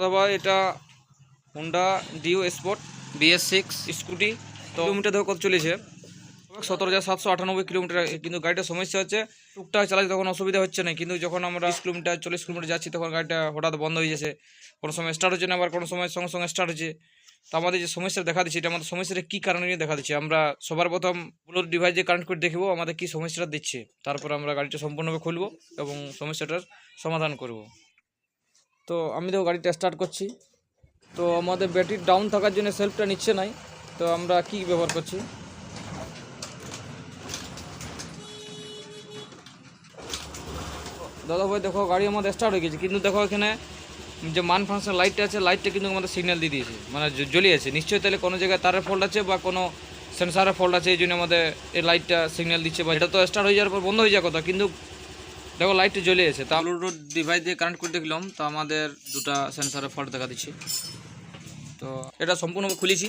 দাদা এটা Honda Dio sport BS6 scooty. তো কিলোমিটার দেখো কত চলেছে, 17,798 কিলোমিটার। কিন্তু গাড়িটার সমস্যা হচ্ছে টুকটাক চালাচ্ছে তখন অসুবিধা হচ্ছে না, কিন্তু যখন আমরা 20 কিলোমিটার 40 কিলোমিটার যাচ্ছি তখন গাড়িটা হঠাৎ বন্ধ হয়ে যাচ্ছে, কোনো সময় স্টার্ট হচ্ছে না, আবার কোনো সময় সঙ্গে সঙ্গে স্টার্ট হচ্ছে। তো আমাদের যে সমস্যা দেখা দিচ্ছে, এটা আমাদের সমস্যাটা কী কারণে নিয়ে দেখা দিচ্ছে, আমরা সবার প্রথম ব্লুটুথ ডিভাইস দিয়ে কানেক্ট করে দেখবো আমাদের কী সমস্যাটা দিচ্ছে, তারপর আমরা গাড়িটা সম্পূর্ণভাবে খুলবো এবং সমস্যাটার সমাধান করব। তো আমি তো গাড়িটা স্টার্ট করছি, তো আমাদের ব্যাটারি ডাউন থাকার জন্য সেলফটা নিচ্ছে নাই। তো আমরা কি ব্যবহার করছি, দাদা ভাই দেখো গাড়ি আমাদের স্টার্ট হয়ে গেছে, কিন্তু দেখো এখানে যে মান ফাংশন লাইটটা আছে, লাইটটা কিন্তু আমাদের সিগন্যাল দিয়ে দিয়েছে, মানে জ্বলে আছে। নিশ্চয়ই তাহলে কোনো জায়গায় তারের ফল্ট আছে বা কোনো সেন্সারের ফল্ট আছে, এই জন্য আমাদের এই লাইটটা সিগন্যাল দিচ্ছে। বা এটা তো স্টার্ট হয়ে যাওয়ার পর বন্ধ হয়ে যাওয়ার কথা, কিন্তু দেখো লাইটটা জ্বলে আছে। তা ব্লুটুথ ডিভাইস দিয়ে কানেক্ট করে দেখলাম, তো আমাদের দুটো সেন্সারের ফল্ট দেখা দিচ্ছে। তো এটা সম্পূর্ণভাবে খুলেছি,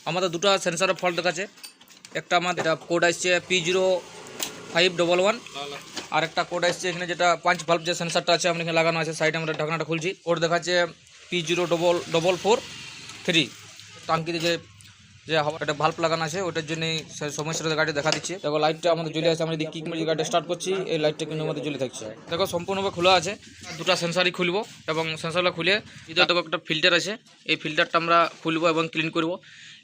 আমাদের দুটো সেন্সারের ফল্ট দেখাচ্ছে। একটা আমাদের এটা কোড আসছে P0511, আর একটা কোড আসছে এখানে যেটা 5 ভাল্ব যে সেন্সারটা আছে আমরা এখানে লাগানো আছে সাইডে, আমরা ঢাকনাটা খুলছি, কোড দেখাচ্ছে P0443। টাঙ্কিতে যে হাওয়া একটা ভাল্ব লাগানো আছে ওটার জন্যই সমস্যাটা গাড়ি দেখা দিচ্ছে। দেখো লাইটটা আমাদের জ্বলে আছে, আমরা যদি কিক মেরে গাড়িটা স্টার্ট করছি এই লাইটটা কিন্তু আমাদের জ্বলে থাকছে। দেখো সম্পূর্ণভাবে খোলা আছে, দুটো সেন্সারই খুলবো এবং সেন্সারটা খুলে ভিতরে দেখো একটা ফিল্টার আছে, এই ফিল্টারটা আমরা খুলবো এবং ক্লিন করবো।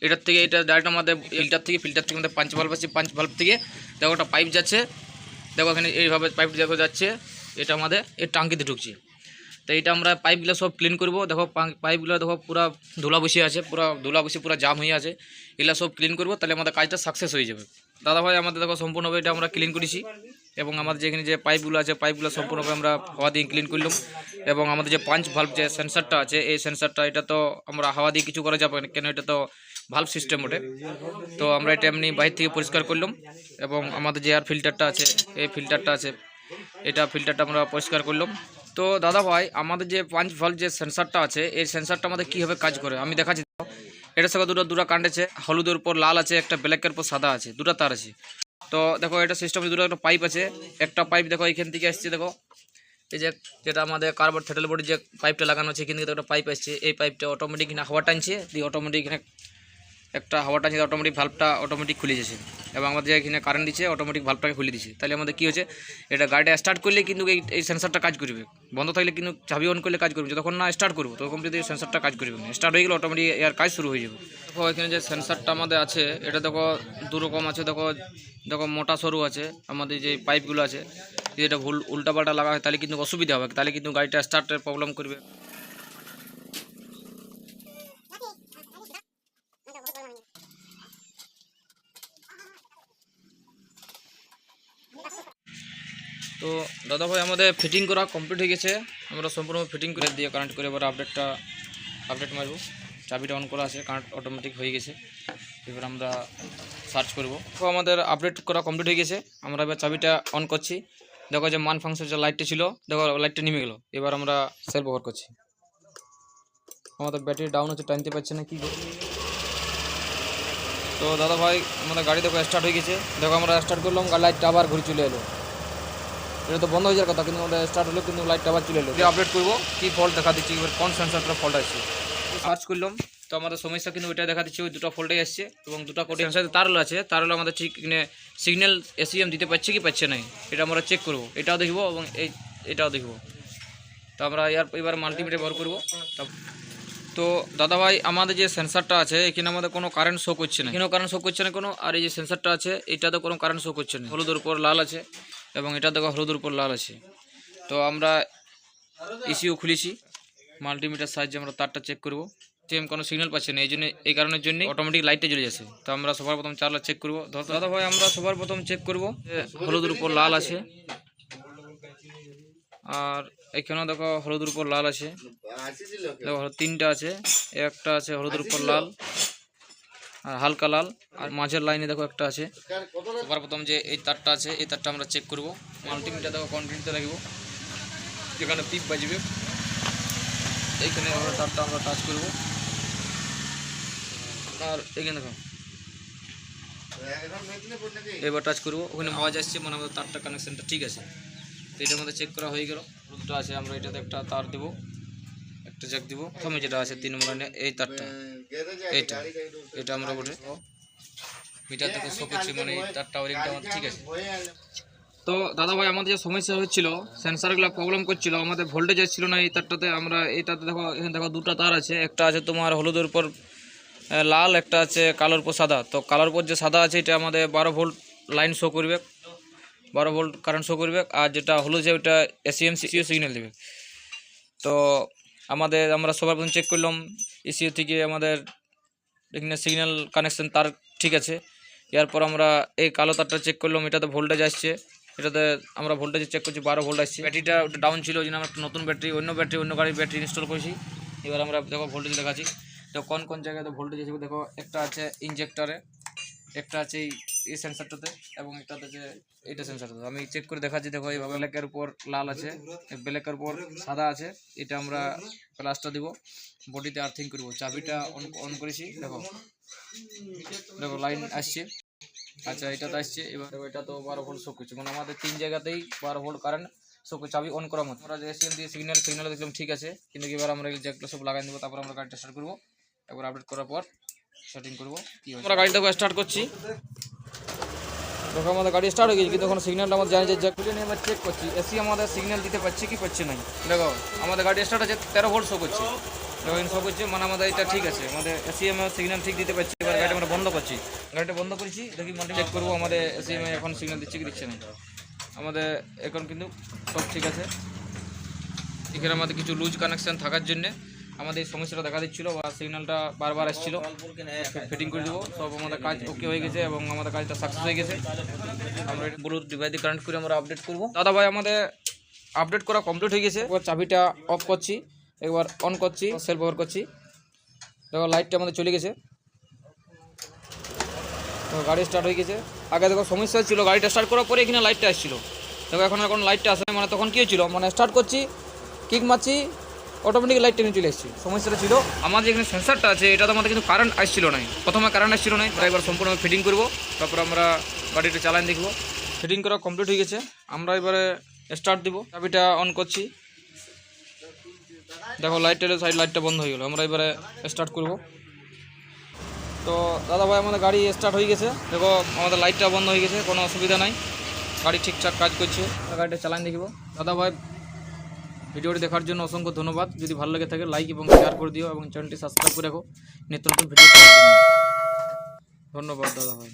এটার থেকে এটা ডাইরেক্ট আমাদের ফিল্টার থেকে আমাদের 5 ভাল্ব আছে, 5 ভাল্ব থেকে দেখো একটা পাইপ যাচ্ছে। দেখো এখানে এইভাবে পাইপ দেখো যাচ্ছে, এটা আমাদের এই টাঙ্কিতে ঢুকছে। তো এইটা আমরা পাইপগুলো সব ক্লিন করবো। দেখো পাইপগুলো দেখো পুরো ধুলা বসে আছে, পুরো ধুলা বসে পুরো জাম হয়ে আছে, এগুলো সব ক্লিন করবো, তাহলে আমাদের কাজটা সাকসেস হয়ে যাবে। দাদাভাই আমাদের দেখো সম্পূর্ণভাবে এটা আমরা ক্লিন করেছি, এবং আমাদের যেখানে যে পাইপগুলো আছে পাইপগুলো সম্পূর্ণভাবে আমরা হাওয়া দিয়ে ক্লিন করলাম। এবং আমাদের যে 5 ভাল্ব যে সেন্সারটা আছে এই সেন্সারটা, এটা তো আমরা হাওয়া দিয়ে কিছু করা যাবে না, কেন এটা তো ভাল্ব সিস্টেম ওঠে। তো আমরা এটা এমনি বাইরে থেকে পরিষ্কার করলাম, এবং আমাদের যে এয়ার ফিল্টারটা আছে এই ফিল্টারটা আছে, এটা ফিল্টারটা আমরা পরিষ্কার করলাম। তো দাদা ভাই আমাদের যে 5 ভাল্ব যে সেন্সারটা আছে এই সেন্সারটা আমাদের কীভাবে কাজ করে আমি দেখাচ্ছি। এটার সঙ্গে দুটো কান্ড আছে, হলুদের উপর লাল আছে, একটা ব্ল্যাকের উপর সাদা আছে, দুটো তার আছে। তো দেখো এটা সিস্টেমে দুটো একটা পাইপ আছে, একটা পাইপ দেখো এখান থেকে আসছে, দেখো এই যে যেটা আমাদের কার্বন থেটেল বডি যে পাইপটা লাগানো আছে এখান থেকে একটা পাইপ আসছে, এই পাইপটা অটোমেটিক হাওয়া টানছে, দিয়ে অটোমেটিক এখানে একটা হাওয়া টানছে, অটোমেটিক ভাল্বটা অটোমেটিক খুলে যাচ্ছে, এবং আমাদের এখানে কারেন্ট দিচ্ছে অটোমেটিক ভাল্বটাকে খুলে দিচ্ছে। তাহলে আমাদের কী হচ্ছে, এটা গাড়িটা স্টার্ট করলে কিন্তু এই সেন্সারটা কাজ করবে, বন্ধ থাকলে কিন্তু চাবি অন করলে কাজ করবে, যতক্ষণ না স্টার্ট করবো তখন যদি সেন্সারটা কাজ করবে না, স্টার্ট হয়ে গেলে অটোমেটিক এর কাজ শুরু হয়ে যাবে। দেখো এখানে যে সেন্সারটা আমাদের আছে এটা দেখো দুরকম আছে, দেখো মোটা সরু আছে। আমাদের যে পাইপগুলো আছে যদি এটা উল্টাপাল্টা লাগা হয় তাহলে কিন্তু অসুবিধা হবে, তাহলে কিন্তু গাড়িটা স্টার্টের প্রবলেম করবে। তো দাদা ভাই আমাদের ফিটিং করা কমপ্লিট হয়ে গেছে, আমরা সম্পূর্ণ ফিটিং করে দিয়ে কানেক্ট করে এবার আপডেট মারব। চাবিটা অন করা আছে, কানেক্ট অটোমেটিক হয়ে গেছে। এবার আমরা সার্চ করব। তো আমাদের আপডেট করা কমপ্লিট হয়ে গেছে, আমরা এবার চাবিটা অন করছি। দেখো যে মান ফাংশন যে লাইটটা ছিল দেখো লাইটটা নেমে গেল। এবার আমরা সেল ব্যবহার করছি, আমাদের ব্যাটারি ডাউন হচ্ছে, টানতে পারছে না কি। তো দাদা ভাই আমাদের গাড়ি দেখো স্টার্ট হয়ে গেছে, দেখো আমরা স্টার্ট করলাম, লাইটটা আবার ঘুরে চলে এলো। এটা তো বন্ধ হয়ে যাওয়ার কথা, কিন্তু আমাদের স্টার্ট হলো, কিন্তু লাইটটা আবার চলে এলো। আপডেট করবো কী ফল্ট দেখা দিচ্ছি, এবার কোন সেন্সারটা ফল্ট আসছে সার্চ করলাম। তো আমাদের সমস্যা কিন্তু ওইটা দেখা দিচ্ছে, ওই দুটো ফল্টেই আসছে, এবং দুটো কোডে সাথে তারও আছে, তারও আমাদের ঠিক সিগন্যাল SEM দিতে পারছে কি পাচ্ছে না, এটা আমরা চেক করবো, এটাও দেখবো এবং এটাও দেখবো। তো আমরা এবার মাল্টিমিটার ব্যবহার করবো। তো দাদাভাই আমাদের যে সেন্সারটা আছে এখানে আমাদের কোনো কারেন্ট শো করছে না, কোনো কারেন্ট শো করছে না কোনো। আর এই যে সেন্সারটা আছে এটাতে কোনো কারেন্ট শো করছে না, হলুদের উপর লাল আছে, এবং এটা দেখো হলুদের উপর লাল আছে। তো আমরা ECU খুলেছি, মাল্টিমিটার সাহায্যে আমরা তারটা চেক করবো, সেম কোনো সিগন্যাল পাচ্ছে না, এই কারণের জন্য অটোমেটিক লাইটটা জ্বলে যাচ্ছে। তো আমরা সবার প্রথম চার্জার চেক করবো। দাদা ভাই আমরা সবার প্রথম চেক করবো হলুদের উপর লাল আছে, আর এখানেও দেখো হলুদের উপর লাল আছে, দেখো তিনটা আছে, একটা আছে হলুদের উপর লাল আর হালকা লাল, আর মাঝের লাইনে দেখো একটা আছে। সবার প্রথম যে এই তারটা আছে এই তারটা আমরা চেক করবো, মাল্টিমিটার দেখো কন্টিনিউতে রাখবো, যেখানে টিপ বাজবে এইখানে তারটা আমরা টাচ করব। আর এখানে দেখো এবার টাচ করবো, ওখানে আওয়াজ আসছে, মানে আমাদের তারটা কানেকশানটা ঠিক আছে। তো এটা আমাদের চেক করা হয়ে গেল, দুটো আছে, আমরা এটাতে একটা তার দেবো, একটা চেক দিব। প্রথমে যেটা আছে 3 নম্বর লাইনে এই তারটা, এটা আমরা বটে মিটার থেকে শো করছি, মানে এই তারটা ওরিংটা আমাদের ঠিক আছে। তো দাদা ভাই আমাদের যে সমস্যা হচ্ছিল, সেন্সারগুলো প্রবলেম করছিল, আমাদের ভোল্টেজ আসছিল না এই তারটাতে। আমরা এইটাতে দেখো, এখানে দেখো দুটো তার আছে, একটা আছে তোমার হলুদের উপর লাল, একটা আছে কালোর উপর সাদা। তো কালোর উপর যে সাদা আছে এটা আমাদের 12 ভোল্ট লাইন শো করবে, 12 ভোল্ট কারেন্ট শো করবে। আর যেটা হলুদ আছে ওটা এসিএম সিও সিগন্যাল দেবে। তো আমরা সবার প্রথম চেক করলাম এসিও থেকে আমাদের এখানে সিগন্যাল কানেকশন তার ঠিক আছে। এরপর আমরা এই কালো তারটা চেক করলাম, এটাতে ভোল্টেজ আসছে, এটাতে আমরা ভোল্টেজ চেক করছি 12 ভোল্ট আসছে। ব্যাটারিটা ওটা ডাউন ছিল, ওই জন্য আমরা একটা নতুন ব্যাটারি, অন্য গাড়ির ব্যাটারি ইনস্টল করেছি। এবার আমরা দেখো ভোল্টেজ দেখাচ্ছি। তো কোন কোন জায়গায় ভোল্টেজ আছে দেখো, একটা আছে ইনজেক্টরে, একটা আছে এই সেন্সারটাতে, এবং একটাতে আছে এইটা সেন্সারটাতে। আমি চেক করে দেখাচ্ছি। দেখো এই ব্ল্যাকের উপর লাল আছে, ব্ল্যাকের উপর সাদা আছে। এটা আমরা প্লাসটা দিব, বডিতে আর্থিং করবো। চাবিটা অন করেছি, দেখো লাইন আসছে। আচ্ছা এটাতে আসছে। এবার এটা তো 12 ভোল্ট শো করছে, মানে আমাদের 3 জায়গাতেই 12 ভোল্ট কারেন্ট শো করছে। চাবি অন করার মতো আমরা যে এসিএম দিয়ে সিগন্যাল দেখলাম ঠিক আছে, কিন্তু এবার আমরা এই জ্যাকগুলো সব লাগাই দেবো। তারপর আমরা গাড়িটা স্টার্ট করবো। একবার আপডেট করার পর সেটিং করবো। কি আমরা গাড়িটাকে স্টার্ট করছি, দেখো আমাদের গাড়ি স্টার্ট হয়ে গেছে, কিন্তু এখন সিগন্যালটা আমরা জানি যে জ্যাকগুলো নিয়ে আমরা চেক করছি এসি আমাদের সিগন্যাল দিতে পারছে কি পাচ্ছে নাই। দেখো আমাদের গাড়ি স্টার্ট আছে, 13 ভোল্ট শো করছে, দেখো শো করছে, মানে আমাদের এটা ঠিক আছে, আমাদের এসিএম সিগন্যাল ঠিক দিতে পারছি। এবার গাড়িটা আমরা বন্ধ করছি, গাড়িটা বন্ধ করেছি, দেখি মানে চেক করবো আমাদের এসিএম এখন সিগন্যাল দিচ্ছে কি দিচ্ছে না। আমাদের এখন কিন্তু সব ঠিক আছে। এখানে আমাদের কিছু লুজ কানেকশান থাকার জন্যে আমাদের এই সমস্যাটা দেখা দিচ্ছিলো, বা সিগন্যালটা বারবার আসছিলো। ফিটিং করে দেবো, সব আমাদের কাজ ওকে হয়ে গেছে এবং আমাদের কাজটা সাকসেস হয়ে গেছে। আমরা ব্লুটুথ ডিভাইস দিয়ে কানেক্ট করে আমরা আপডেট করবো। দাদা ভাই আমাদের আপডেট করা কমপ্লিট হয়ে গেছে। এবার চাবিটা অফ করছি, একবার অন করছি, সেলফ ব্যবহার করছি। দেখো লাইটটা আমাদের চলে গেছে, তো গাড়ি স্টার্ট হয়ে গেছে। আগে দেখো সমস্যা ছিল, গাড়িটা স্টার্ট করার পরে এখানে লাইটটা আসছিলো, দেখো এখন আর কোনো লাইটটা আসে না। মানে তখন কী হচ্ছিলো, মানে স্টার্ট করছি, কিক মারছি, অটোমেটিক লাইট টেনে চলে এসেছি। সমস্যাটা ছিল আমাদের যেখানে সেন্সারটা আছে এটাতে আমাদের কিন্তু কারেন্ট আসছিল না, প্রথমে কারেন্ট আসছিল না। এবার সম্পূর্ণ ফিটিং করবো, তারপর আমরা গাড়িটা চালান দেখবো। ফিটিং করা কমপ্লিট হয়ে গেছে, আমরা এবারে স্টার্ট দিব। চাবিটা অন করছি, দেখো লাইটের সাইড লাইটটা বন্ধ হয়ে গেলো। আমরা এবারে স্টার্ট করব। তো দাদা ভাই আমাদের গাড়ি স্টার্ট হয়ে গেছে, দেখো আমাদের লাইটটা বন্ধ হয়ে গেছে, কোনো অসুবিধা নাই, গাড়ি ঠিকঠাক কাজ করছে। গাড়িটা চালান দেখব। দাদা ভাই ভিডিওটি দেখার জন্য অসংখ্য ধন্যবাদ। যদি ভালো লেগে থাকে লাইক এবং শেয়ার করে দিও এবং চ্যানেলটি সাবস্ক্রাইব করে রাখো নিত্য নতুন ভিডিও পাওয়ার জন্য। ধন্যবাদ দাদা ভাই।